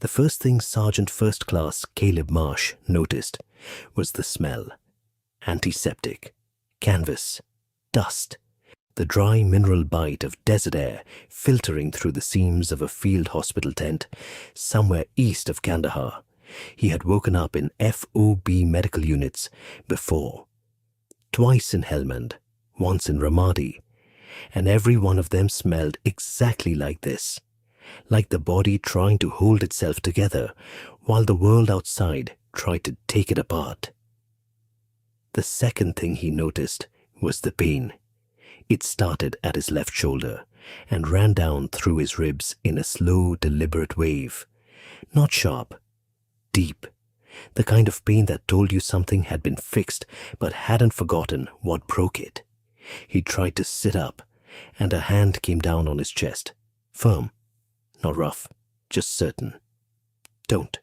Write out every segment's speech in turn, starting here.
The first thing Sergeant First Class Caleb Marsh noticed was the smell. Antiseptic, canvas, dust, the dry mineral bite of desert air filtering through the seams of a field hospital tent somewhere east of Kandahar. He had woken up in FOB medical units before, twice in Helmand, once in Ramadi, and every one of them smelled exactly like this, like the body trying to hold itself together while the world outside tried to take it apart. The second thing he noticed was the pain. It started at his left shoulder and ran down through his ribs in a slow, deliberate wave. Not sharp, deep. The kind of pain that told you something had been fixed but hadn't forgotten what broke it. He tried to sit up, and a hand came down on his chest. Firm, not rough, just certain. Don't.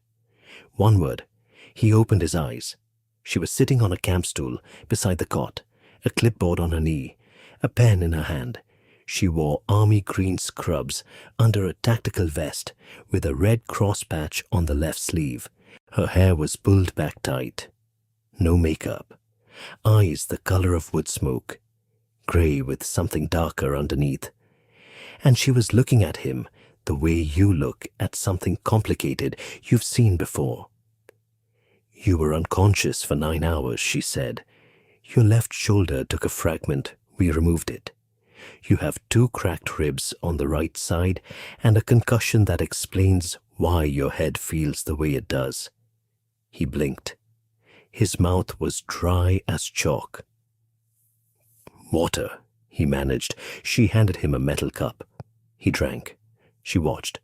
One word. He opened his eyes. She was sitting on a camp stool beside the cot, a clipboard on her knee, a pen in her hand. She wore army green scrubs under a tactical vest with a red cross patch on the left sleeve. Her hair was pulled back tight. No makeup. Eyes the color of wood smoke, grey with something darker underneath. And she was looking at him the way you look at something complicated you've seen before. You were unconscious for 9 hours, she said. Your left shoulder took a fragment. We removed it. You have 2 cracked ribs on the right side and a concussion that explains why your head feels the way it does. He blinked. His mouth was dry as chalk. Water, he managed. She handed him a metal cup. He drank. She watched.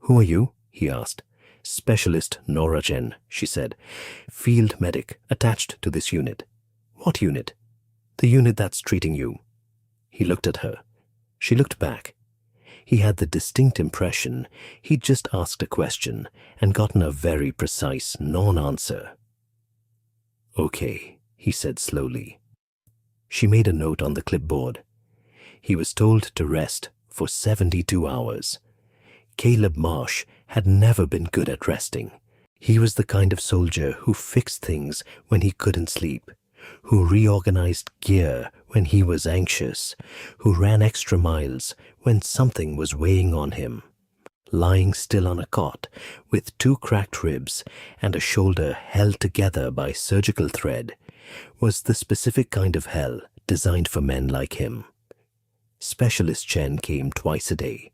Who are you? He asked. Specialist Nora Jen, she said. Field medic attached to this unit. What unit? The unit that's treating you. He looked at her. She looked back. He had the distinct impression he'd just asked a question and gotten a very precise non-answer. Okay, he said slowly. She made a note on the clipboard. He was told to rest for 72 hours. Caleb Marsh had never been good at resting. He was the kind of soldier who fixed things when he couldn't sleep, who reorganized gear when he was anxious, who ran extra miles when something was weighing on him. Lying still on a cot with 2 cracked ribs and a shoulder held together by surgical thread was the specific kind of hell designed for men like him. Specialist Chen came twice a day.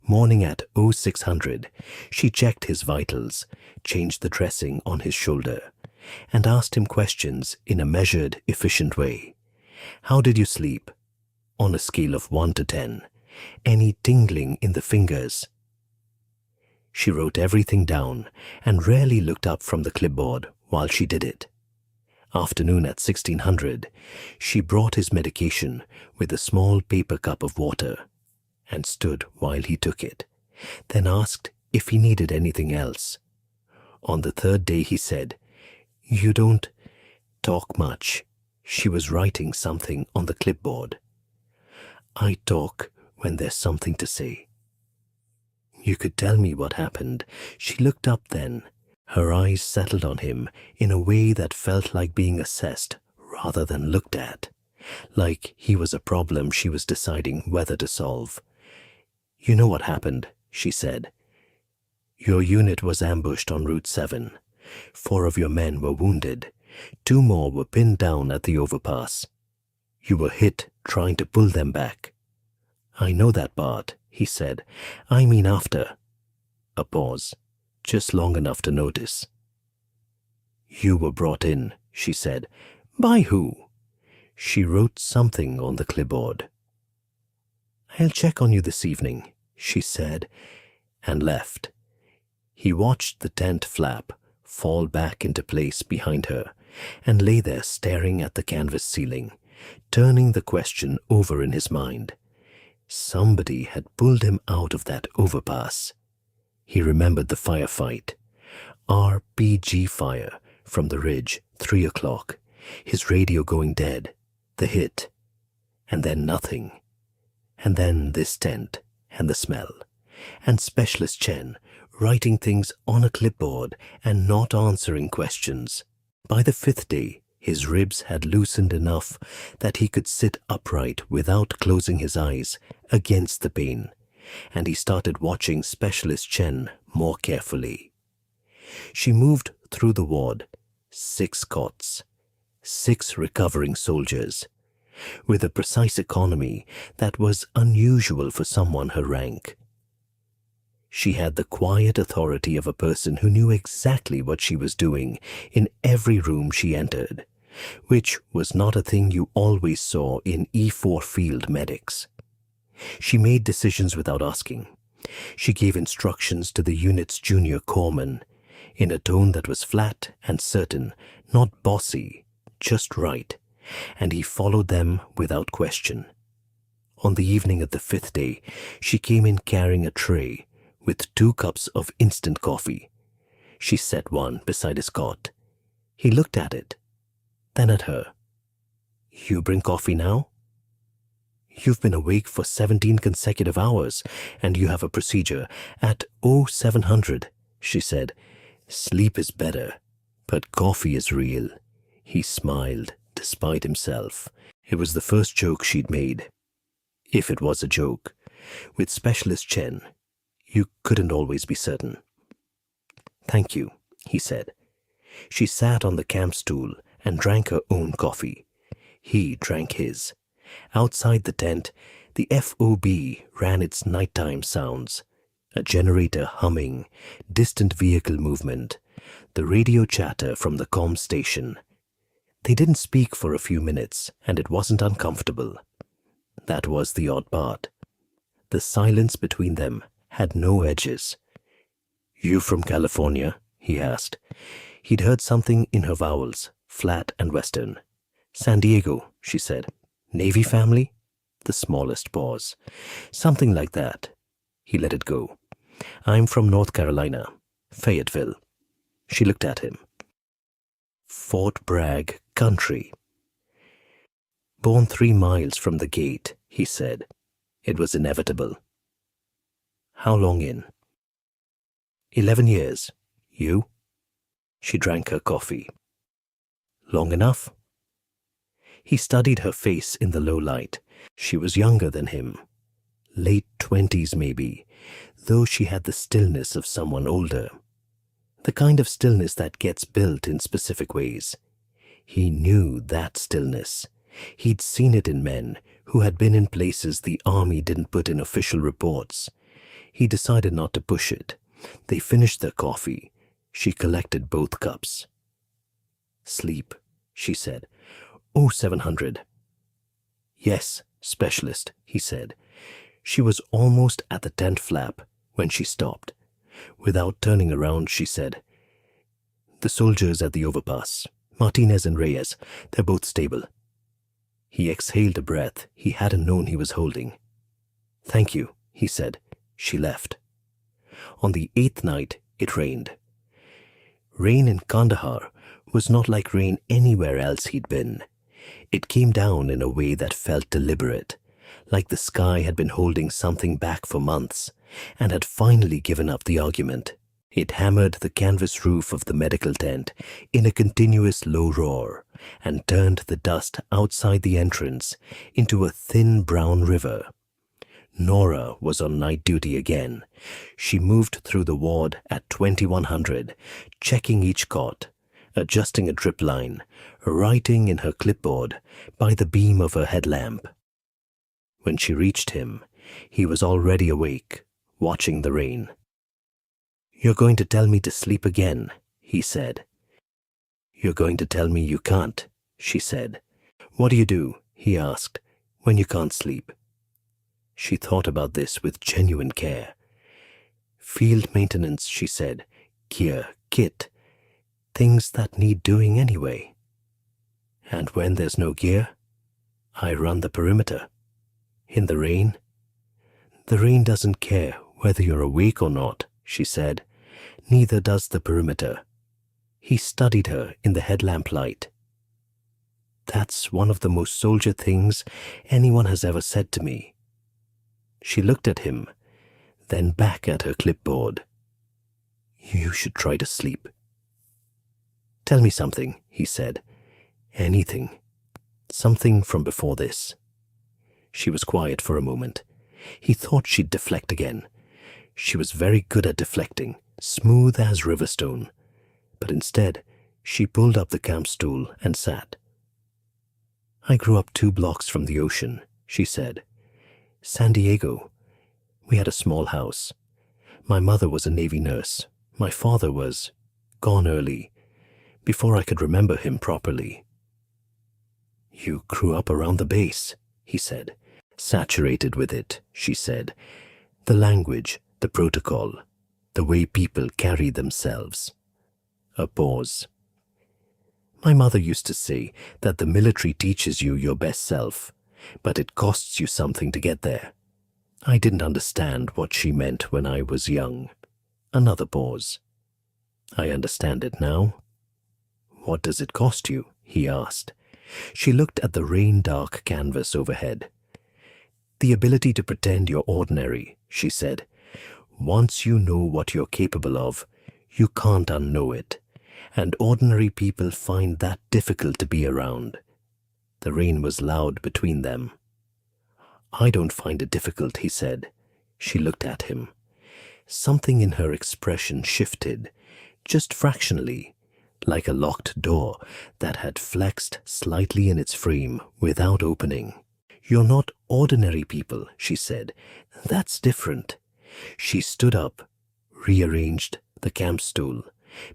Morning at 0600, she checked his vitals, changed the dressing on his shoulder, and asked him questions in a measured, efficient way. How did you sleep? On a scale of 1 to 10. Any tingling in the fingers? She wrote everything down and rarely looked up from the clipboard while she did it. Afternoon at 1600, she brought his medication with a small paper cup of water and stood while he took it, then asked if he needed anything else. On the 3rd day he said, You don't talk much. She was writing something on the clipboard. I talk when there's something to say. You could tell me what happened. She looked up then. Her eyes settled on him in a way that felt like being assessed rather than looked at, like he was a problem she was deciding whether to solve. You know what happened, she said. Your unit was ambushed on Route 7. 4 of your men were wounded. 2 more were pinned down at the overpass. You were hit trying to pull them back. I know that part, he said. I mean after. A pause, just long enough to notice. You were brought in, she said. By who? She wrote something on the clipboard. I'll check on you this evening, she said, and left. He watched the tent flap fall back into place behind her and lay there staring at the canvas ceiling, turning the question over in his mind. Somebody had pulled him out of that overpass. He remembered the firefight. RPG fire from the ridge, 3 o'clock. His radio going dead. The hit. And then nothing. And then this tent and the smell. And Specialist Chen writing things on a clipboard and not answering questions. By the 5th day, his ribs had loosened enough that he could sit upright without closing his eyes against the pain, and he started watching Specialist Chen more carefully. She moved through the ward, 6 cots, 6 recovering soldiers, with a precise economy that was unusual for someone her rank. She had the quiet authority of a person who knew exactly what she was doing in every room she entered, which was not a thing you always saw in E4 field medics. She made decisions without asking. She gave instructions to the unit's junior corpsman in a tone that was flat and certain, not bossy, just right, and he followed them without question. On the evening of the 5th day, she came in carrying a tray with 2 cups of instant coffee. She set one beside his cot. He looked at it, then at her. "You bring coffee now? You've been awake for 17 consecutive hours, and you have a procedure at 0700, she said. "Sleep is better, but coffee is real." He smiled, despite himself. It was the first joke she'd made. If it was a joke. With Specialist Chen, you couldn't always be certain. "Thank you," he said. She sat on the camp stool and drank her own coffee. He drank his. Outside the tent, the FOB ran its nighttime sounds. A generator humming, distant vehicle movement, the radio chatter from the comm station. They didn't speak for a few minutes, and it wasn't uncomfortable. That was the odd part. The silence between them had no edges. "You from California?" he asked. He'd heard something in her vowels, flat and western. "San Diego," she said. "Navy family?" The smallest pause. "Something like that." He let it go. "I'm from North Carolina, Fayetteville." She looked at him. Fort Bragg country. "Born 3 miles from the gate," he said. It was inevitable. "How long in?" 11 years. You?" She drank her coffee. "Long enough?" He studied her face in the low light. She was younger than him. Late 20s maybe, though she had the stillness of someone older. The kind of stillness that gets built in specific ways. He knew that stillness. He'd seen it in men who had been in places the army didn't put in official reports. He decided not to push it. They finished their coffee. She collected both cups. "Sleep," she said. 0700. "Yes, specialist," he said. She was almost at the tent flap when she stopped. Without turning around, she said, "The soldiers at the overpass, Martinez and Reyes, they're both stable." He exhaled a breath he hadn't known he was holding. "Thank you," he said. She left. On the 8th night, it rained. Rain in Kandahar was not like rain anywhere else he'd been. It came down in a way that felt deliberate, like the sky had been holding something back for months and had finally given up the argument. It hammered the canvas roof of the medical tent in a continuous low roar and turned the dust outside the entrance into a thin brown river. Nora was on night duty again. She moved through the ward at 2100, checking each cot, adjusting a drip line, writing in her clipboard by the beam of her headlamp. When she reached him, he was already awake, watching the rain. "You're going to tell me to sleep again," he said. "You're going to tell me you can't," she said. "What do you do," he asked, "when you can't sleep?" She thought about this with genuine care. "Field maintenance," she said. "Gear, kit, things that need doing anyway. And when there's no gear, I run the perimeter. In the rain." "The rain doesn't care whether you're awake or not," she said. "Neither does the perimeter." He studied her in the headlamp light. "That's one of the most soldier things anyone has ever said to me." She looked at him, then back at her clipboard. You should try to sleep. Tell me something, he said. Anything. Something from before this. She was quiet for a moment. He thought she'd deflect again. She was very good at deflecting, smooth as riverstone. But instead, she pulled up the camp stool and sat. I grew up 2 blocks from the ocean, she said. San Diego. We had a small house. My mother was a Navy nurse. My father was gone early, before I could remember him properly. You grew up around the base, he said. Saturated with it, she said. The language, the protocol, the way people carry themselves. A pause. My mother used to say that the military teaches you your best self, but it costs you something to get there. I didn't understand what she meant when I was young. Another pause. I understand it now. What does it cost you? He asked. She looked at the rain-dark canvas overhead. The ability to pretend you're ordinary, she said. Once you know what you're capable of, you can't unknow it, and ordinary people find that difficult to be around. The rain was loud between them. I don't find it difficult, he said. She looked at him. Something in her expression shifted, just fractionally, like a locked door that had flexed slightly in its frame without opening. You're not ordinary people, she said. That's different. She stood up, rearranged the camp stool,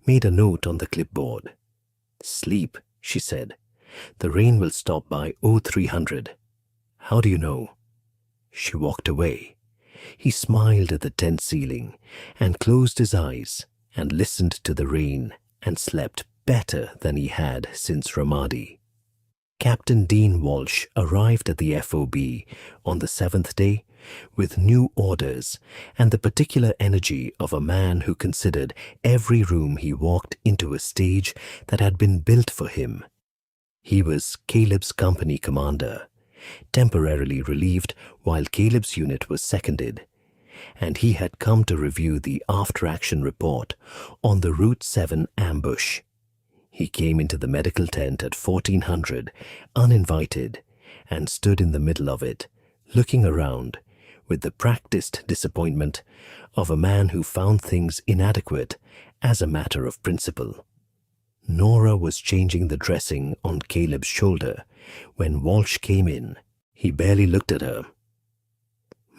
made a note on the clipboard. Sleep, she said. The rain will stop by 0300. How do you know? She walked away. He smiled at the tent ceiling and closed his eyes and listened to the rain and slept better than he had since Ramadi. Captain Dean Walsh arrived at the FOB on the 7th day with new orders and the particular energy of a man who considered every room he walked into a stage that had been built for him. He was Caleb's company commander, temporarily relieved while Caleb's unit was seconded, and he had come to review the after-action report on the Route 7 ambush. He came into the medical tent at 1400, uninvited, and stood in the middle of it, looking around, with the practiced disappointment of a man who found things inadequate as a matter of principle. Nora was changing the dressing on Caleb's shoulder when Walsh came in. He barely looked at her.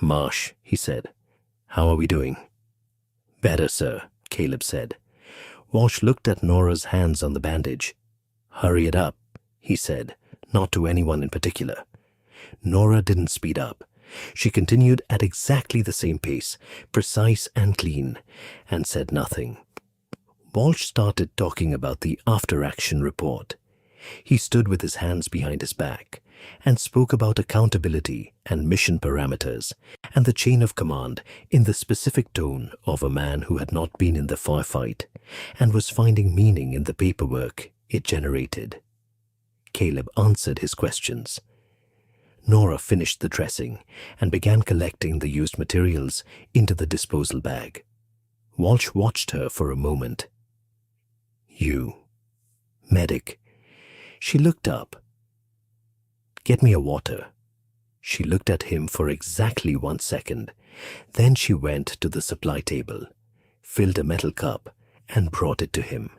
Marsh, he said. How are we doing? Better, sir, Caleb said. Walsh looked at Nora's hands on the bandage. Hurry it up, he said, not to anyone in particular. Nora didn't speed up. She continued at exactly the same pace, precise and clean, and said nothing. Walsh started talking about the after-action report. He stood with his hands behind his back and spoke about accountability and mission parameters and the chain of command in the specific tone of a man who had not been in the firefight and was finding meaning in the paperwork it generated. Caleb answered his questions. Nora finished the dressing and began collecting the used materials into the disposal bag. Walsh watched her for a moment. You. Medic. She looked up. Get me a water. She looked at him for exactly 1 second. Then she went to the supply table, filled a metal cup, and brought it to him.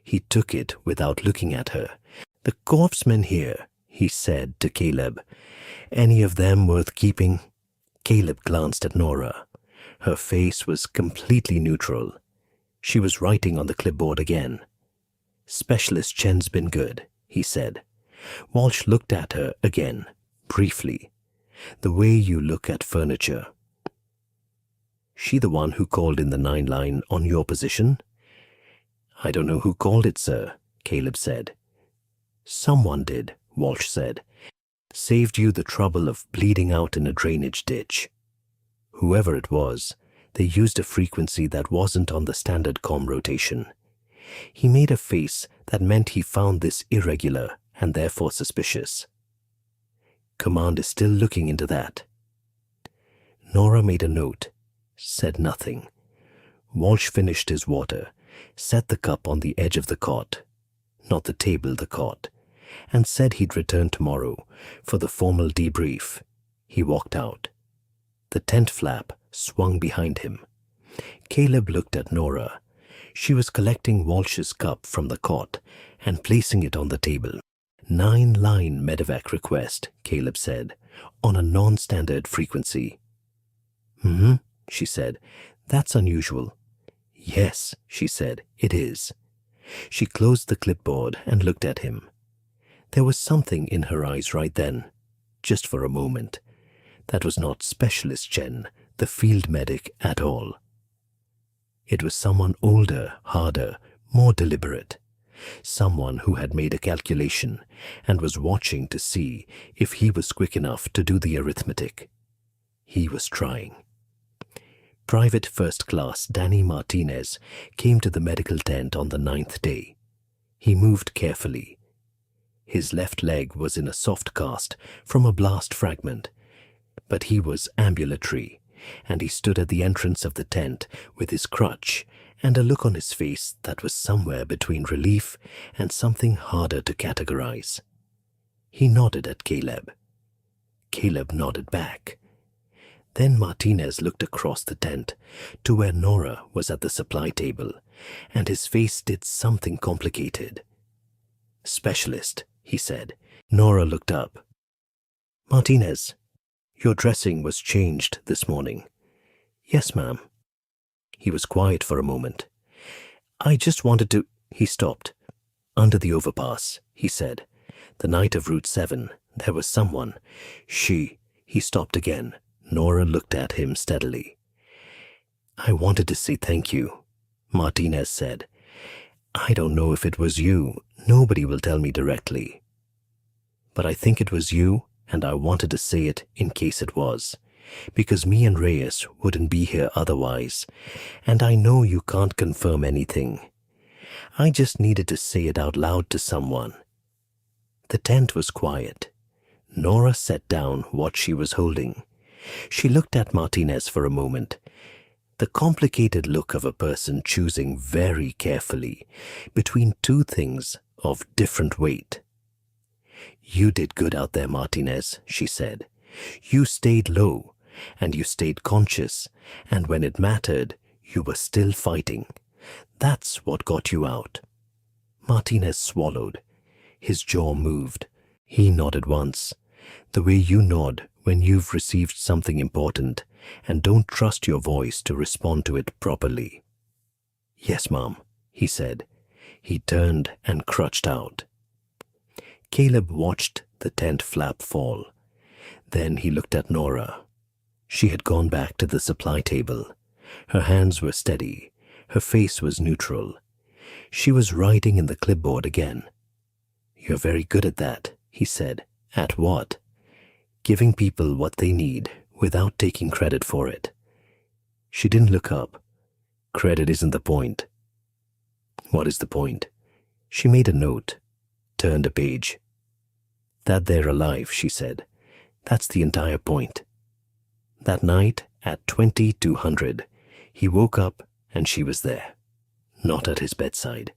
He took it without looking at her. The corpsmen here, he said to Caleb. Any of them worth keeping? Caleb glanced at Nora. Her face was completely neutral. She was writing on the clipboard again. Specialist Chen's been good, he said. Walsh looked at her again, briefly. The way you look at furniture. She the one who called in the 9 line on your position? I don't know who called it, sir, Caleb said. Someone did, Walsh said. Saved you the trouble of bleeding out in a drainage ditch. Whoever it was, they used a frequency that wasn't on the standard comm rotation. He made a face that meant he found this irregular and therefore suspicious. Command is still looking into that. Nora made a note, said nothing. Walsh finished his water, set the cup on the edge of the cot, not the table, the cot, and said he'd return tomorrow for the formal debrief. He walked out. The tent flap swung behind him. Caleb looked at Nora. She was collecting Walsh's cup from the cot and placing it on the table. 9-line medevac request, Caleb said, on a non-standard frequency. She said. That's unusual. Yes, she said, it is. She closed the clipboard and looked at him. There was something in her eyes right then, just for a moment. That was not Specialist Chen, the field medic, at all. It was someone older, harder, more deliberate. Someone who had made a calculation and was watching to see if he was quick enough to do the arithmetic. He was trying. Private First Class Danny Martinez came to the medical tent on the 9th day. He moved carefully. His left leg was in a soft cast from a blast fragment, but he was ambulatory, and he stood at the entrance of the tent with his crutch and a look on his face that was somewhere between relief and something harder to categorize. He nodded at Caleb. Caleb nodded back. Then Martinez looked across the tent to where Nora was at the supply table, and his face did something complicated. "Specialist," he said. Nora looked up. "Martinez, your dressing was changed this morning." "Yes, ma'am." He was quiet for a moment. "I just wanted to—" He stopped. "Under the overpass," he said. "The night of Route 7, there was someone. He stopped again. Nora looked at him steadily. "I wanted to say thank you," Martinez said. "I don't know if it was you. Nobody will tell me directly. But I think it was you, and I wanted to say it in case it was, because me and Reyes wouldn't be here otherwise, and I know you can't confirm anything. I just needed to say it out loud to someone." The tent was quiet. Nora set down what she was holding. She looked at Martinez for a moment, the complicated look of a person choosing very carefully between two things of different weight. "You did good out there, Martinez," she said. "You stayed low, and you stayed conscious, and when it mattered, you were still fighting. That's what got you out." Martinez swallowed. His jaw moved. He nodded once, the way you nod when you've received something important and don't trust your voice to respond to it properly. "Yes, Mom," he said. He turned and crutched out. Caleb watched the tent flap fall. Then he looked at Nora. She had gone back to the supply table. Her hands were steady. Her face was neutral. She was writing in the clipboard again. "You're very good at that," he said. "At what?" "Giving people what they need without taking credit for it." She didn't look up. "Credit isn't the point." "What is the point?" She made a note, turned a page. "That they're alive," she said. "That's the entire point." That night at 2200, he woke up and she was there. Not at his bedside.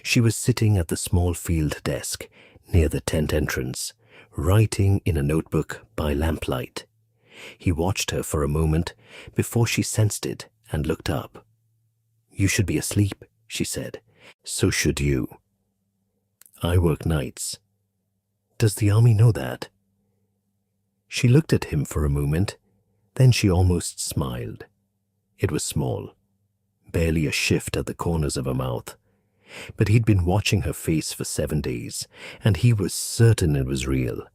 She was sitting at the small field desk near the tent entrance, writing in a notebook by lamplight. He watched her for a moment before she sensed it and looked up. "You should be asleep," she said. "So should you." "I work nights." "Does the army know that?" She looked at him for a moment, then she almost smiled. It was small, barely a shift at the corners of her mouth. But he'd been watching her face for 7 days, and he was certain it was real.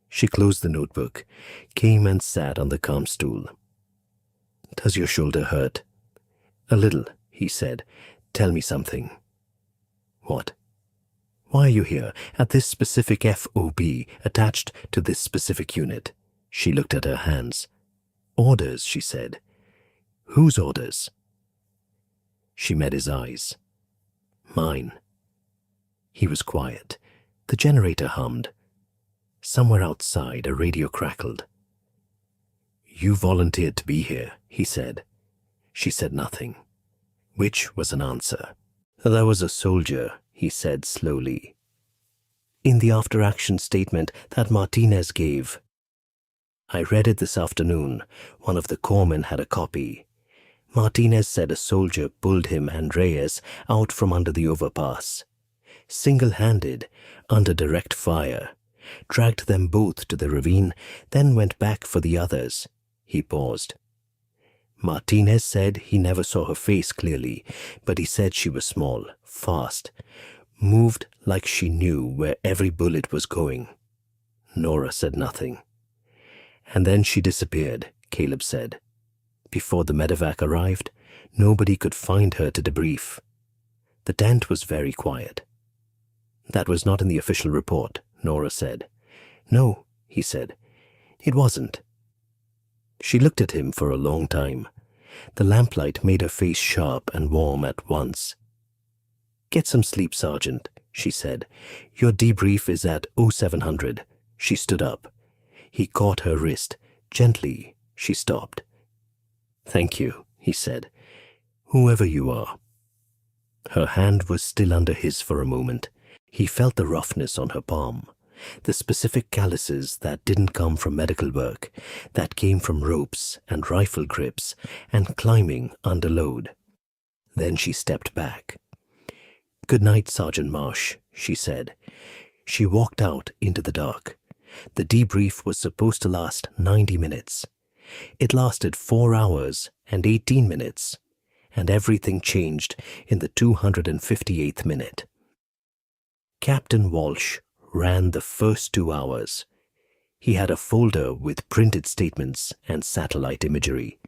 She closed the notebook, came and sat on the calm stool. "Does your shoulder hurt?" "A little," he said. "Tell me something." "What?" "Why are you here, at this specific FOB, attached to this specific unit?" She looked at her hands. "Orders," she said. "Whose orders?" She met his eyes. "Mine." He was quiet. The generator hummed. Somewhere outside, a radio crackled. "You volunteered to be here," he said. She said nothing. which was an answer. There was a soldier, he said slowly. In the after-action statement that Martinez gave. I read it this afternoon. One of the corpsmen had a copy. Martinez said a soldier pulled him and Reyes out from under the overpass. Single-handed, under direct fire. Dragged them both to the ravine, then went back for the others. He paused. Martinez said he never saw her face clearly, but he said she was small, fast, moved like she knew where every bullet was going. Nora said nothing. And then she disappeared, Caleb said. Before the medevac arrived, nobody could find her to debrief. The tent was very quiet. That was not in the official report, Nora said. No, he said. It wasn't. She looked at him for a long time. The lamplight made her face sharp and warm at once. Get some sleep, Sergeant, she said. Your debrief is at 0700. She stood up. He caught her wrist. Gently, she stopped. Thank you, he said. Whoever you are. Her hand was still under his for a moment. He felt the roughness on her palm. The specific calluses that didn't come from medical work, that came from ropes and rifle grips and climbing under load. Then she stepped back. Good night, Sergeant Marsh, she said. She walked out into the dark. The debrief was supposed to last 90 minutes. It lasted 4 hours and 18 minutes, and everything changed in the 258th minute. Captain Walsh ran the first 2 hours. He had a folder with printed statements and satellite imagery,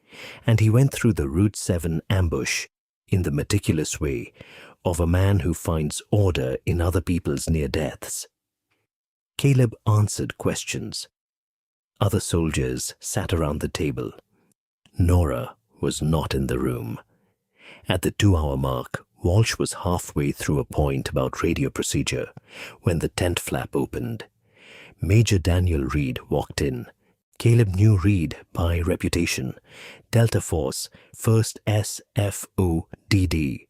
and he went through the Route 7 ambush in the meticulous way of a man who finds order in other people's near deaths. Caleb answered questions. Other soldiers sat around the table. Nora was not in the room. At the 2-hour mark, Walsh was halfway through a point about radio procedure when the tent flap opened. Major Daniel Reed walked in. Caleb knew Reed by reputation. Delta Force, 1st SFODD,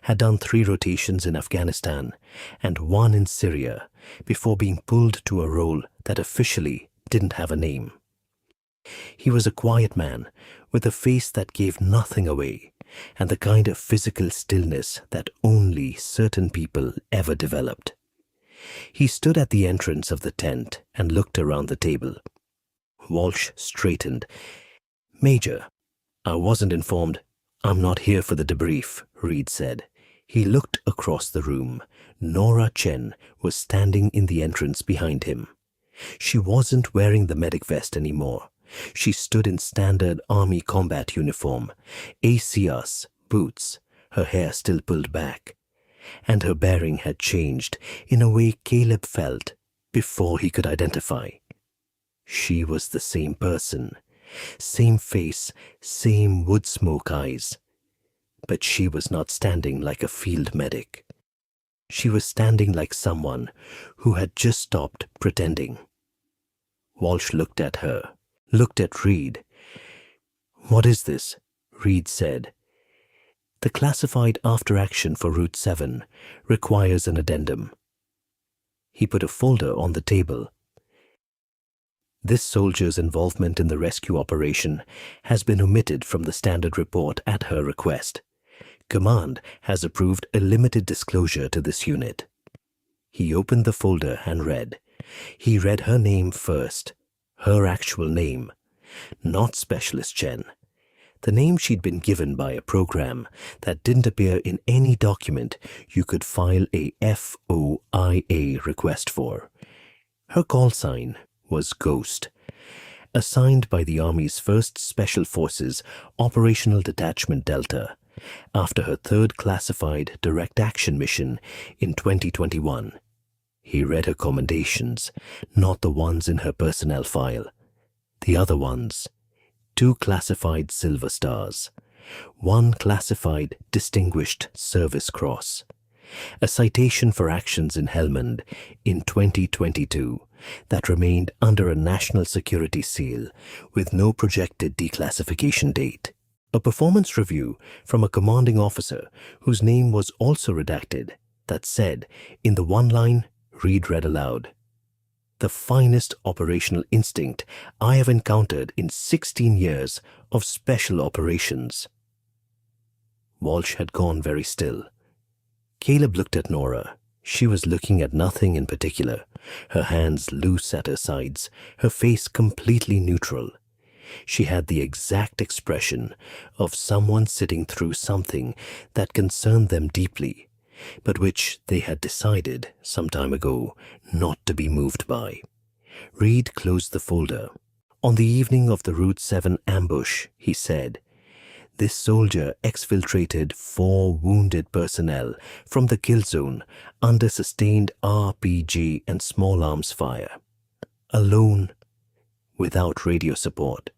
had done 3 rotations in Afghanistan and 1 in Syria before being pulled to a role that officially didn't have a name. He was a quiet man with a face that gave nothing away and the kind of physical stillness that only certain people ever developed. He stood at the entrance of the tent and looked around the table. Walsh straightened. Major, I wasn't informed. I'm not here for the debrief, Reed said. He looked across the room. Nora Chen was standing in the entrance behind him. She wasn't wearing the medic vest anymore. She stood in standard army combat uniform, ACS, boots, her hair still pulled back. And her bearing had changed in a way Caleb felt before he could identify. She was the same person, same face, same wood smoke eyes. But she was not standing like a field medic. She was standing like someone who had just stopped pretending. Walsh looked at her, looked at Reed. What is this? Reed said. The classified after-action for Route 7 requires an addendum. He put a folder on the table. This soldier's involvement in the rescue operation has been omitted from the standard report at her request. Command has approved a limited disclosure to this unit. He opened the folder and read. He read her name first, her actual name, not Specialist Chen. The name she'd been given by a program that didn't appear in any document you could file a FOIA request for. Her call sign was Ghost, assigned by the Army's 1st Special Forces Operational Detachment Delta after her 3rd classified direct action mission in 2021. He read her commendations, not the ones in her personnel file. The other ones, 2 classified Silver Stars, 1 classified Distinguished Service Cross, a citation for actions in Helmand in 2022 that remained under a national security seal with no projected declassification date. A performance review from a commanding officer whose name was also redacted that said, in the one line, Reed read aloud, "The finest operational instinct I have encountered in 16 years of special operations." Walsh had gone very still. Caleb looked at Nora. She was looking at nothing in particular, her hands loose at her sides, her face completely neutral. She had the exact expression of someone sitting through something that concerned them deeply, but which they had decided some time ago not to be moved by. Reed closed the folder. On the evening of the Route 7 ambush, he said, "This soldier exfiltrated 4 wounded personnel from the kill zone under sustained RPG and small arms fire. Alone, without radio support.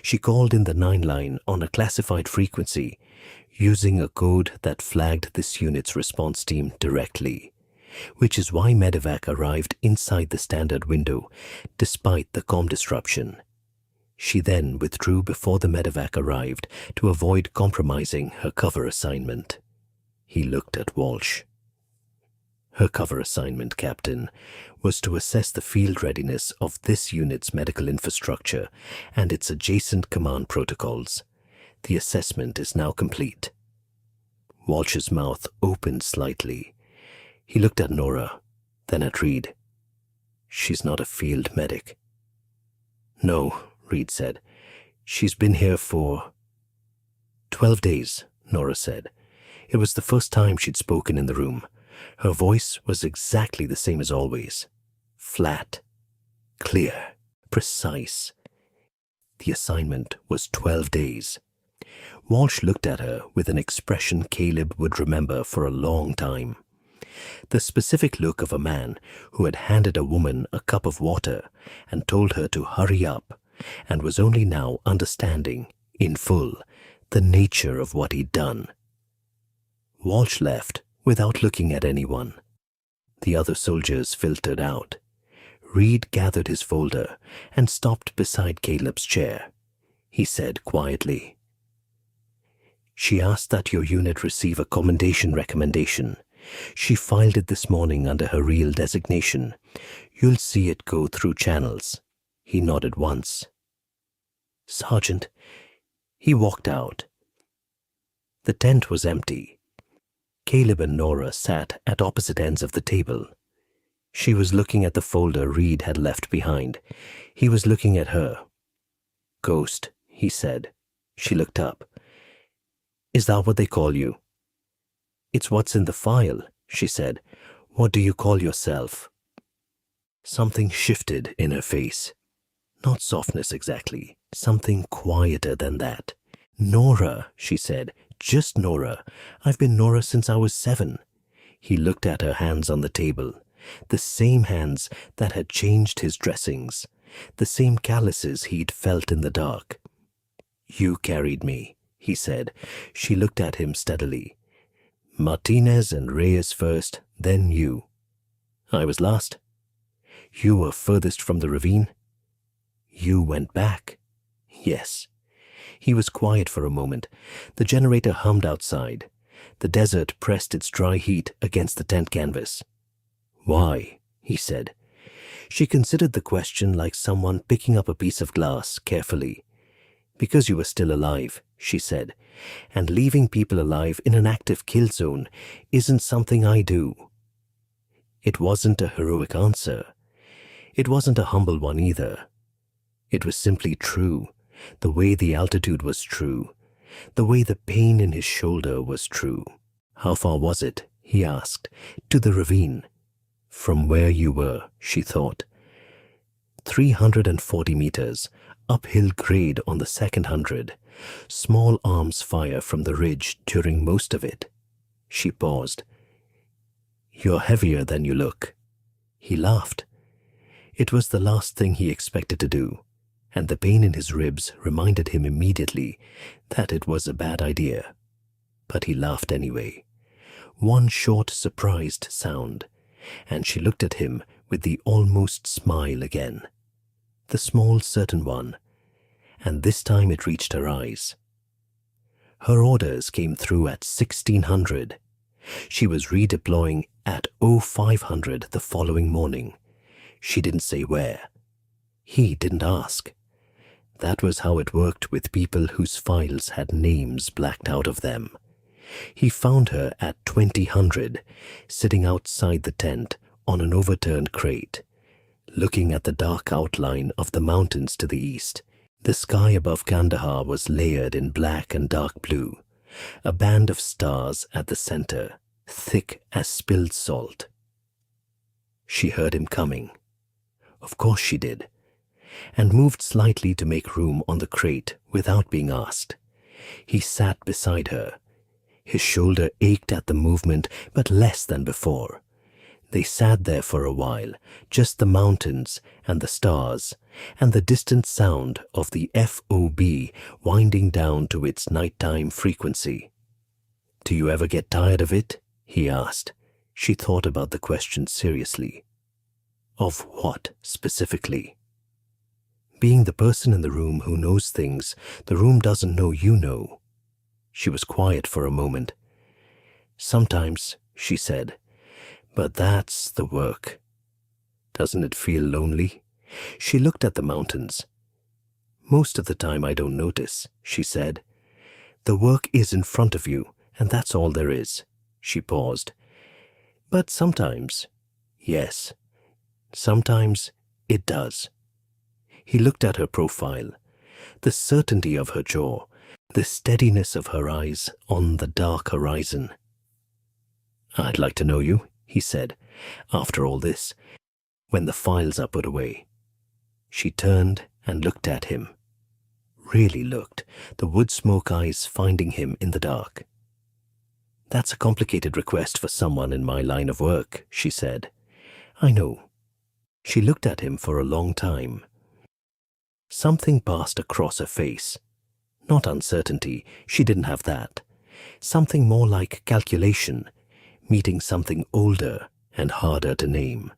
She called in the 9 line on a classified frequency, using a code that flagged this unit's response team directly, which is why medevac arrived inside the standard window despite the comm disruption. She then withdrew before the medevac arrived to avoid compromising her cover assignment." He looked at Walsh. "Her cover assignment, Captain, was to assess the field readiness of this unit's medical infrastructure and its adjacent command protocols. The assessment is now complete." Walsh's mouth opened slightly. He looked at Nora, then at Reed. "She's not a field medic." "No," Reed said. "She's been here for 12 days, Nora said. It was the first time she'd spoken in the room. Her voice was exactly the same as always. Flat, clear, precise. The assignment was 12 days. Walsh looked at her with an expression Caleb would remember for a long time. The specific look of a man who had handed a woman a cup of water and told her to hurry up, and was only now understanding, in full, the nature of what he'd done. Walsh left without looking at anyone. The other soldiers filtered out. Reed gathered his folder and stopped beside Caleb's chair. He said quietly, "She asked that your unit receive a commendation recommendation. She filed it this morning under her real designation. You'll see it go through channels." He nodded once. "Sergeant." He walked out. The tent was empty. Caleb and Nora sat at opposite ends of the table. She was looking at the folder Reed had left behind. He was looking at her. "Ghost," he said. She looked up. "Is that what they call you?" "It's what's in the file," she said. "What do you call yourself?" Something shifted in her face. Not softness exactly, something quieter than that. "Nora," she said. "Just Nora. I've been Nora since I was 7. He looked at her hands on the table. The same hands that had changed his dressings. The same calluses he'd felt in the dark. "You carried me," he said. She looked at him steadily. "Martinez and Reyes first, then you." "I was last." "You were furthest from the ravine." "You went back." "Yes." He was quiet for a moment. The generator hummed outside. The desert pressed its dry heat against the tent canvas. "Why?" he said. She considered the question like someone picking up a piece of glass carefully. "Because you were still alive," she said, "and leaving people alive in an active kill zone isn't something I do." It wasn't a heroic answer. It wasn't a humble one either. It was simply true, the way the altitude was true, the way the pain in his shoulder was true. "How far was it?" he asked. "To the ravine." "From where you were," she thought. 340 meters, uphill grade on the second 100, small arms fire from the ridge during most of it. She paused. "You're heavier than you look." He laughed. It was the last thing he expected to do, and the pain in his ribs reminded him immediately that it was a bad idea. But he laughed anyway. One short, surprised sound, and she looked at him with the almost smile again. The small, certain one, and this time it reached her eyes. Her orders came through at 1600. She was redeploying at 0500 the following morning. She didn't say where. He didn't ask. That was how it worked with people whose files had names blacked out of them. He found her at 2000, sitting outside the tent on an overturned crate, looking at the dark outline of the mountains to the east. The sky above Kandahar was layered in black and dark blue, a band of stars at the center, thick as spilled salt. She heard him coming. Of course she did, and moved slightly to make room on the crate without being asked. He sat beside her. His shoulder ached at the movement, but less than before. They sat there for a while, just the mountains and the stars, and the distant sound of the FOB winding down to its nighttime frequency. "Do you ever get tired of it?" he asked. She thought about the question seriously. Of what, specifically? Being the person in the room who knows things the room doesn't know you know. She was quiet for a moment. "Sometimes," she said, "but that's the work. Doesn't it feel lonely?" She looked at the mountains. "Most of the time I don't notice," she said. "The work is in front of you, and that's all there is." She paused. "But sometimes, yes, sometimes it does." He looked at her profile, the certainty of her jaw, the steadiness of her eyes on the dark horizon. "I'd like to know you," he said, "after all this, when the files are put away." She turned and looked at him. Really looked, the wood smoke eyes finding him in the dark. "That's a complicated request for someone in my line of work," she said. "I know." She looked at him for a long time. Something passed across her face. Not uncertainty, she didn't have that. Something more like calculation, meeting something older and harder to name.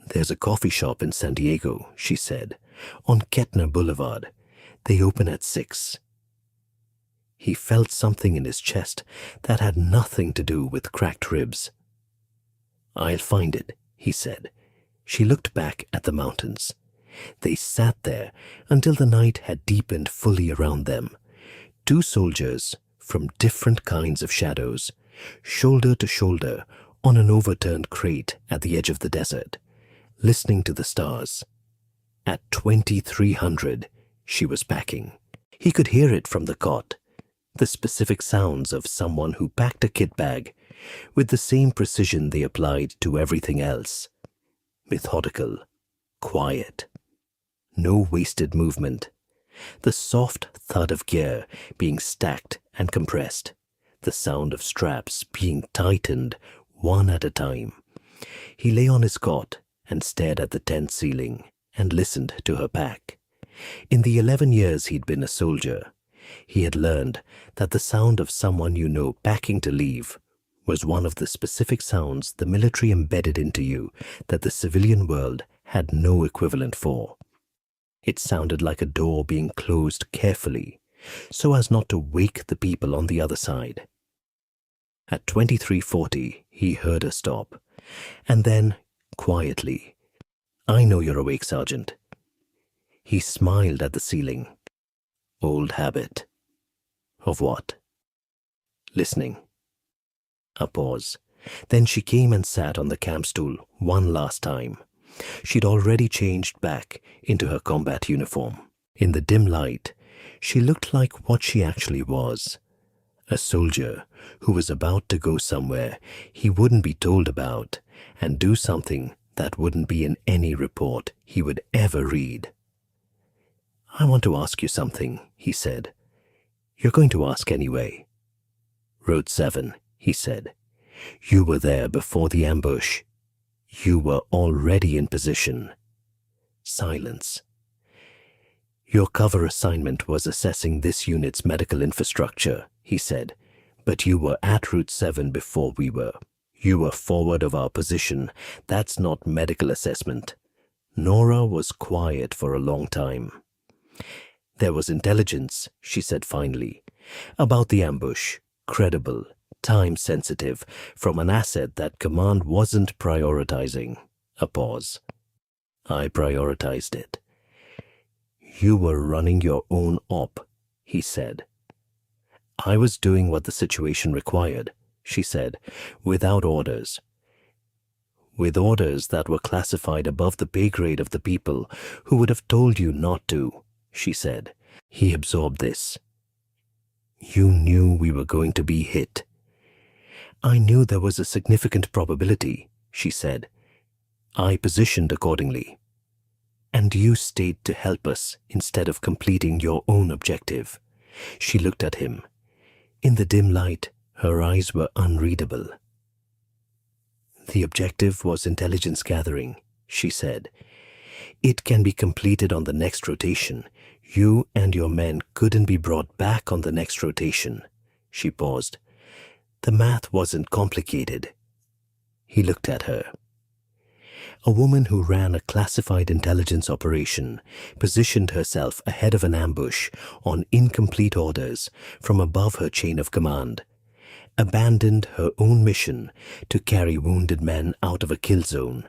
"There's a coffee shop in San Diego," she said, "on Kettner Boulevard. They open at 6. He felt something in his chest that had nothing to do with cracked ribs. "I'll find it," he said. She looked back at the mountains. They sat there until the night had deepened fully around them. Two soldiers from different kinds of shadows, shoulder to shoulder on an overturned crate at the edge of the desert, listening to the stars. At 2300, she was packing. He could hear it from the cot, the specific sounds of someone who packed a kit bag with the same precision they applied to everything else. Methodical, quiet. No wasted movement. The soft thud of gear being stacked and compressed. The sound of straps being tightened one at a time. He lay on his cot and stared at the tent ceiling and listened to her pack. In the 11 years he'd been a soldier, he had learned that the sound of someone you know packing to leave was one of the specific sounds the military embedded into you that the civilian world had no equivalent for. It sounded like a door being closed carefully, so as not to wake the people on the other side. At 2340, he heard her stop, and then, quietly, "I know you're awake, Sergeant." He smiled at the ceiling. Old habit. Of what? Listening. A pause. Then she came and sat on the camp stool one last time. She'd already changed back into her combat uniform. In the dim light, she looked like what she actually was. A soldier who was about to go somewhere he wouldn't be told about and do something that wouldn't be in any report he would ever read. "I want to ask you something," he said. "You're going to ask anyway." "Road 7, he said. "You were there before the ambush. You were already in position." Silence. "Your cover assignment was assessing this unit's medical infrastructure," he said, "but you were at Route 7 before we were. You were forward of our position. That's not medical assessment." Nora was quiet for a long time. There was intelligence, she said finally, about the ambush, credible, time-sensitive, from an asset that command wasn't prioritizing. A pause. I prioritized it. You were running your own op, he said. I was doing what the situation required, she said, without orders. With orders that were classified above the pay grade of the people who would have told you not to, she said. He absorbed this. You knew we were going to be hit. I knew there was a significant probability, she said. I positioned accordingly. And you stayed to help us instead of completing your own objective. She looked at him. In the dim light, her eyes were unreadable. The objective was intelligence gathering, she said. It can be completed on the next rotation. You and your men couldn't be brought back on the next rotation. She paused. The math wasn't complicated. He looked at her. A woman who ran a classified intelligence operation positioned herself ahead of an ambush on incomplete orders from above her chain of command, abandoned her own mission to carry wounded men out of a kill zone,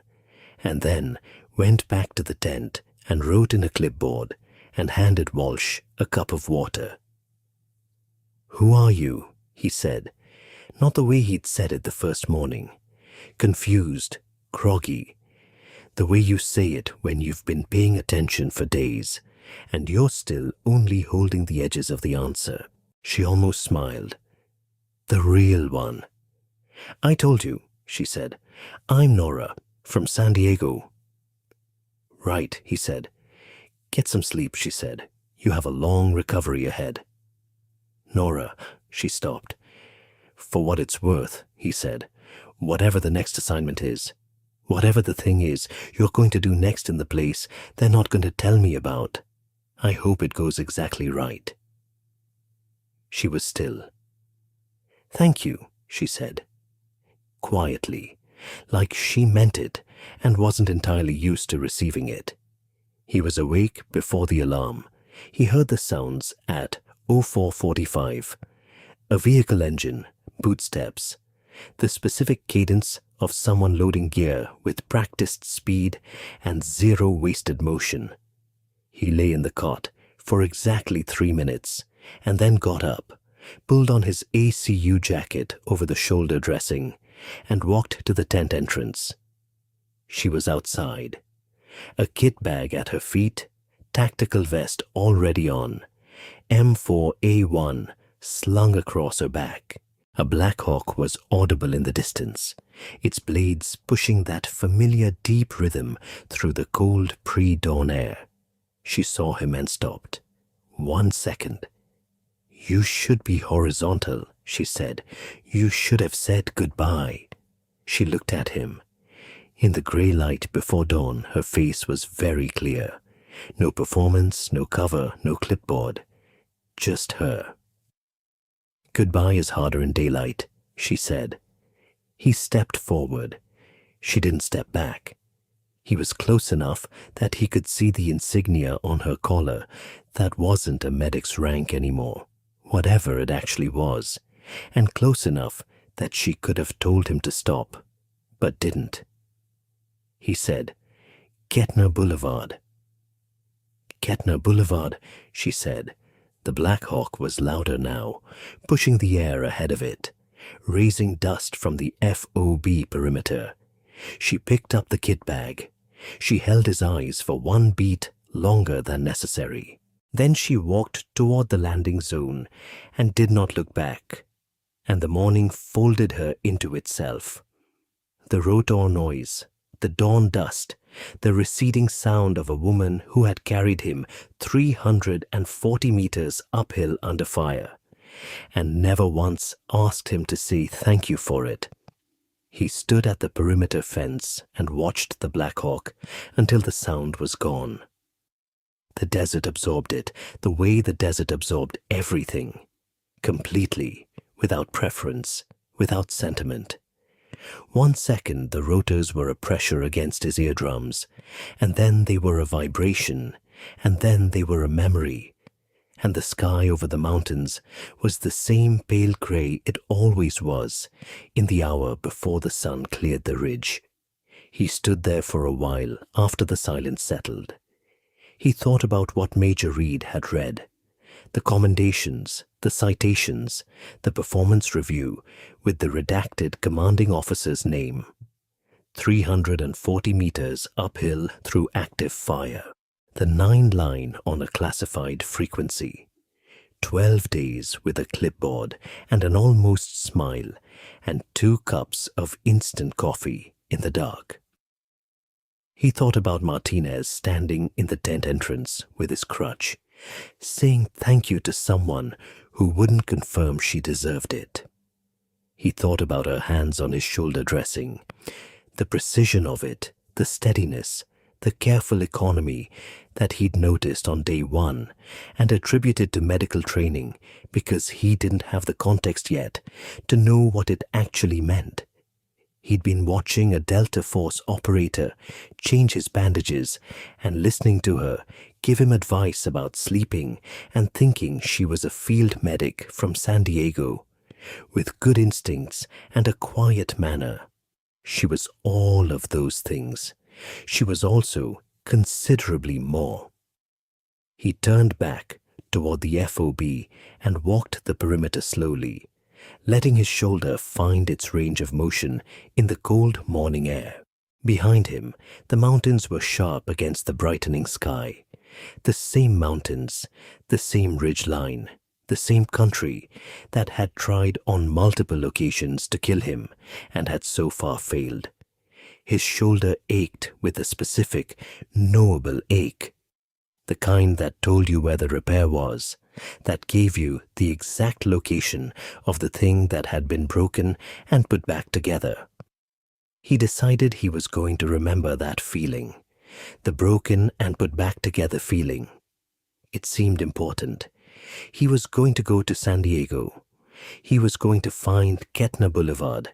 and then went back to the tent and wrote in a clipboard and handed Walsh a cup of water. "Who are you?" he said, not the way he'd said it the first morning. Confused, groggy, the way you say it when you've been paying attention for days, and you're still only holding the edges of the answer. She almost smiled. The real one. I told you, she said. I'm Nora, from San Diego. Right, he said. Get some sleep, she said. You have a long recovery ahead. Nora, she stopped. For what it's worth, he said. Whatever the next assignment is, whatever the thing is you're going to do next in the place they're not going to tell me about, I hope it goes exactly right. She was still. Thank you, she said. Quietly, like she meant it and wasn't entirely used to receiving it. He was awake before the alarm. He heard the sounds at 04:45. A vehicle engine, boot steps, the specific cadence of someone loading gear with practiced speed and zero wasted motion. He lay in the cot for exactly 3 minutes and then got up, pulled on his ACU jacket over the shoulder dressing, and walked to the tent entrance. She was outside. A kit bag at her feet, tactical vest already on, M4A1 slung across her back. A Black Hawk was audible in the distance, its blades pushing that familiar deep rhythm through the cold pre-dawn air. She saw him and stopped. 1 second. You should be horizontal, she said. You should have said goodbye. She looked at him. In the grey light before dawn, her face was very clear. No performance, no cover, no clipboard. Just her. Goodbye is harder in daylight, she said. He stepped forward. She didn't step back. He was close enough that he could see the insignia on her collar that wasn't a medic's rank anymore, whatever it actually was, and close enough that she could have told him to stop, but didn't. He said, Kettner Boulevard. Kettner Boulevard, she said. The Black Hawk was louder now, pushing the air ahead of it, raising dust from the FOB perimeter. She picked up the kit bag. She held his eyes for 1 beat longer than necessary. Then she walked toward the landing zone and did not look back, and the morning folded her into itself. The rotor noise, the dawn dust, the receding sound of a woman who had carried him 340 meters uphill under fire, and never once asked him to say thank you for it. He stood at the perimeter fence and watched the Black Hawk until the sound was gone. The desert absorbed it, the way the desert absorbed everything, completely, without preference, without sentiment. 1 second the rotors were a pressure against his eardrums, and then they were a vibration, and then they were a memory, and the sky over the mountains was the same pale grey it always was in the hour before the sun cleared the ridge. He stood there for a while after the silence settled. He thought about what Major Reed had read, the commendations, the citations, the performance review with the redacted commanding officer's name. 340 meters uphill through active fire. The 9 line on a classified frequency. 12 days with a clipboard and an almost smile, and 2 cups of instant coffee in the dark. He thought about Martinez standing in the tent entrance with his crutch, saying thank you to someone who wouldn't confirm she deserved it. He thought about her hands on his shoulder dressing, the precision of it, the steadiness, the careful economy that he'd noticed on day 1 and attributed to medical training because he didn't have the context yet to know what it actually meant. He'd been watching a Delta Force operator change his bandages and listening to her give him advice about sleeping and thinking she was a field medic from San Diego with good instincts and a quiet manner. She was all of those things. She was also considerably more. He turned back toward the FOB and walked the perimeter slowly, letting his shoulder find its range of motion in the cold morning air. Behind him, the mountains were sharp against the brightening sky. The same mountains, the same ridge line, the same country that had tried on multiple occasions to kill him and had so far failed. His shoulder ached with a specific, knowable ache, the kind that told you where the repair was, that gave you the exact location of the thing that had been broken and put back together. He decided he was going to remember that feeling, the broken and put back together feeling. It seemed important. He was going to go to San Diego. He was going to find Kettner Boulevard,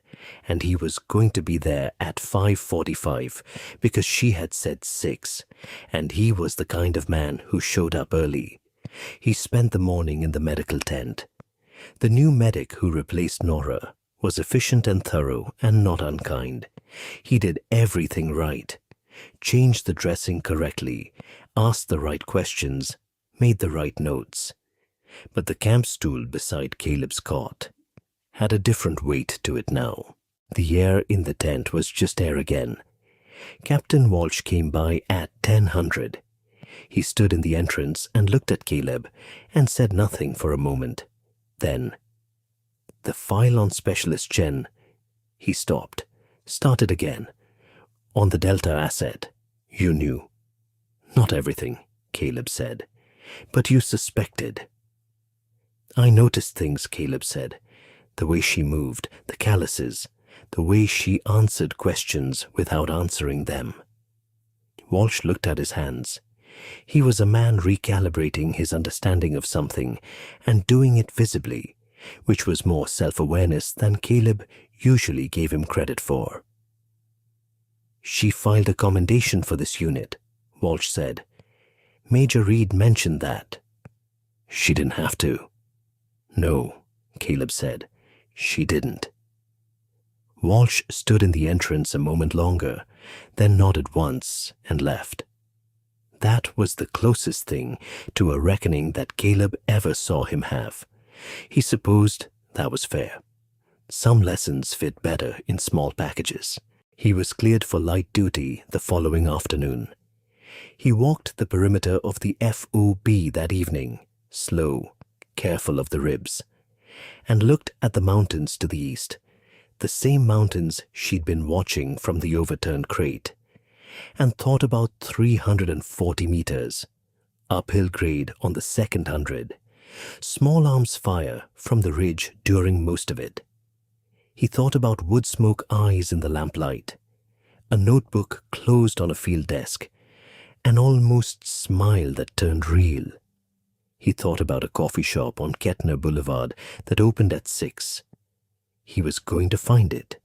and he was going to be there at 5:45 because she had said 6, and he was the kind of man who showed up early. He spent the morning in the medical tent. The new medic who replaced Nora was efficient and thorough and not unkind. He did everything right, changed the dressing correctly, asked the right questions, made the right notes. But the camp stool beside Caleb's cot had a different weight to it now. The air in the tent was just air again. Captain Walsh came by at 10:00. He stood in the entrance and looked at Caleb and said nothing for a moment. Then, the file on Specialist Chen. He stopped, started again. On the Delta asset, you knew. Not everything, Caleb said, but you suspected. I noticed things, Caleb said. The way she moved, the calluses, the way she answered questions without answering them. Walsh looked at his hands. He was a man recalibrating his understanding of something and doing it visibly, which was more self-awareness than Caleb usually gave him credit for. She filed a commendation for this unit, Walsh said. Major Reed mentioned that. She didn't have to. No, Caleb said. She didn't. Walsh stood in the entrance a moment longer, then nodded once and left. That was the closest thing to a reckoning that Caleb ever saw him have. He supposed that was fair. Some lessons fit better in small packages. He was cleared for light duty the following afternoon. He walked the perimeter of the FOB that evening, slow, careful of the ribs, and looked at the mountains to the east, the same mountains she'd been watching from the overturned crate, and thought about 340 meters, uphill grade on the second 100, small arms fire from the ridge during most of it. He thought about wood smoke eyes in the lamplight, a notebook closed on a field desk, an almost smile that turned real. He thought about a coffee shop on Kettner Boulevard that opened at 6. He was going to find it.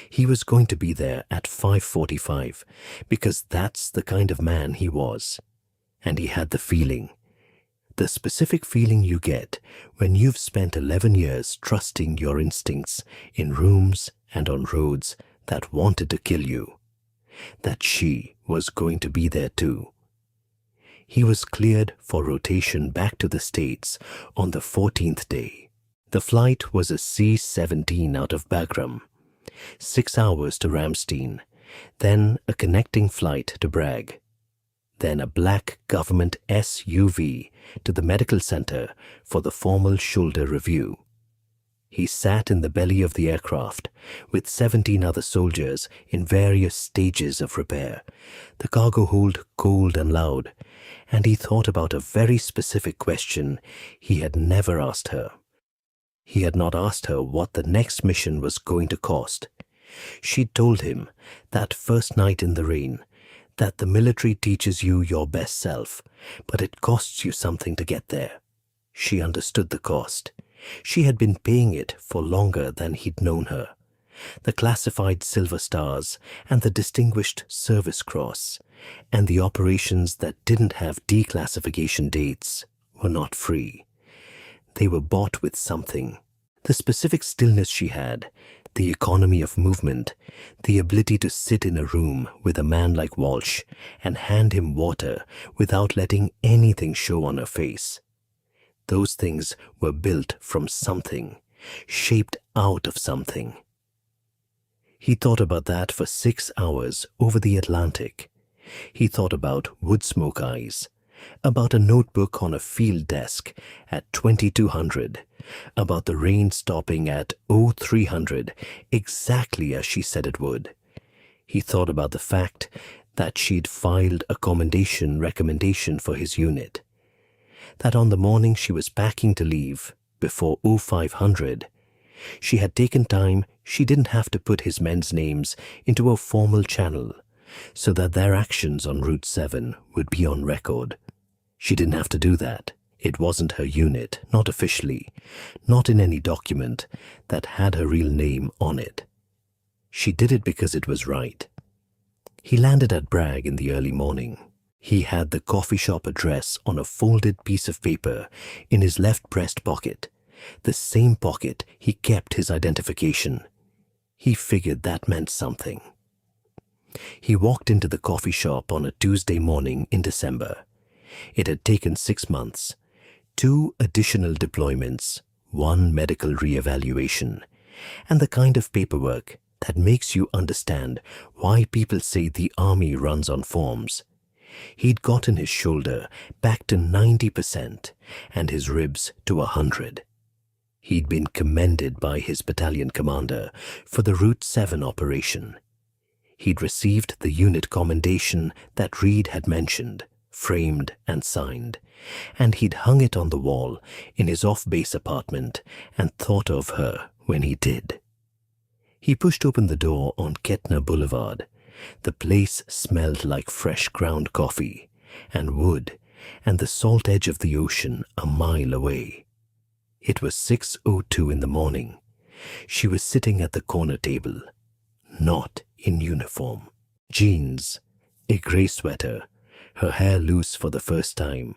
He was going to be there at 5:45 because that's the kind of man he was. And he had the feeling The specific feeling you get when you've spent 11 years trusting your instincts in rooms and on roads that wanted to kill you. That she was going to be there too. He was cleared for rotation back to the States on the 14th day. The flight was a C-17 out of Bagram, 6 hours to Ramstein, then a connecting flight to Bragg, then a black government SUV to the medical center for the formal shoulder review. He sat in the belly of the aircraft with 17 other soldiers in various stages of repair, the cargo hold cold and loud, and he thought about a very specific question he had never asked her. He had not asked her what the next mission was going to cost. She'd told him that first night in the rain that the military teaches you your best self, but it costs you something to get there. She understood the cost. She had been paying it for longer than he'd known her. The classified Silver Stars and the Distinguished Service Cross and the operations that didn't have declassification dates were not free. They were bought with something. The specific stillness she had, the economy of movement, the ability to sit in a room with a man like Walsh and hand him water without letting anything show on her face. Those things were built from something, shaped out of something. He thought about that for 6 hours over the Atlantic. He thought about wood smoke eyes, about a notebook on a field desk at 2200, about the rain stopping at 0300 exactly as she said it would. He thought about the fact that she'd filed a commendation recommendation for his unit, that on the morning she was packing to leave, before 0500, she had taken time she didn't have to put his men's names into a formal channel so that their actions on Route 7 would be on record. She didn't have to do that. It wasn't her unit, not officially, not in any document that had her real name on it. She did it because it was right. He landed at Bragg in the early morning. He had the coffee shop address on a folded piece of paper in his left breast pocket, the same pocket he kept his identification. He figured that meant something. He walked into the coffee shop on a Tuesday morning in December. It had taken 6 months, 2 additional deployments, 1 medical re-evaluation, and the kind of paperwork that makes you understand why people say the army runs on forms. He'd gotten his shoulder back to 90% and his ribs to 100. He'd been commended by his battalion commander for the Route 7 operation. He'd received the unit commendation that Reed had mentioned, framed and signed, and he'd hung it on the wall in his off-base apartment and thought of her when he did. He pushed open the door on Kettner Boulevard. The place smelled like fresh ground coffee and wood and the salt edge of the ocean a mile away. It was 6:02 in the morning. She was sitting at the corner table, not in uniform. Jeans, a grey sweater, her hair loose for the first time,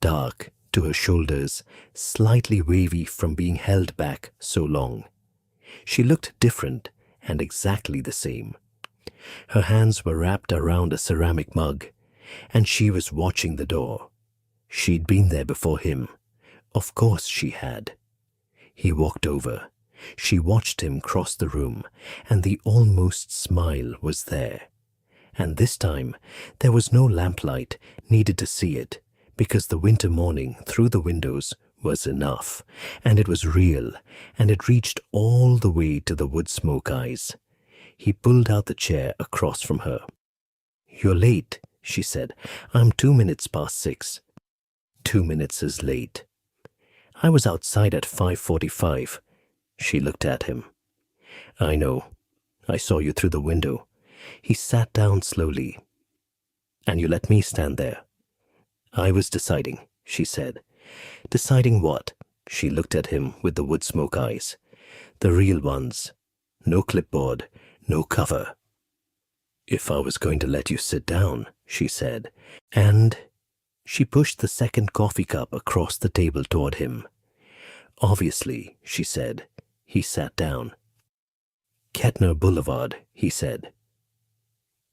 dark to her shoulders, slightly wavy from being held back so long. She looked different and exactly the same. Her hands were wrapped around a ceramic mug, and she was watching the door. She'd been there before him. Of course she had. He walked over. She watched him cross the room, and the almost smile was there. And this time, there was no lamplight needed to see it, because the winter morning through the windows was enough, and it was real, and it reached all the way to the wood smoke eyes. He pulled out the chair across from her. "You're late," she said. "I'm 2 minutes past 6. 2 minutes is late." "I was outside at 5:45. She looked at him. "I know. I saw you through the window." He sat down slowly. "And you let me stand there." "I was deciding," she said. "Deciding what?" She looked at him with the wood smoke eyes. "The real ones. No clipboard, no cover." "If I was going to let you sit down," she said. "And She pushed the second coffee cup across the table toward him. Obviously, she said. He sat down. Kettner Boulevard, he said.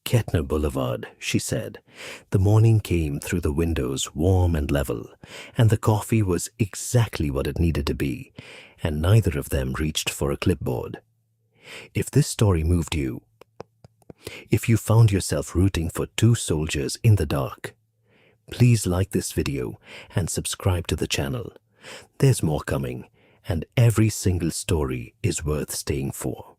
Kettner Boulevard, she said. The morning came through the windows warm and level, and the coffee was exactly what it needed to be, and neither of them reached for a clipboard. If this story moved you, if you found yourself rooting for two soldiers in the dark, please like this video and subscribe to the channel. There's more coming, and every single story is worth staying for.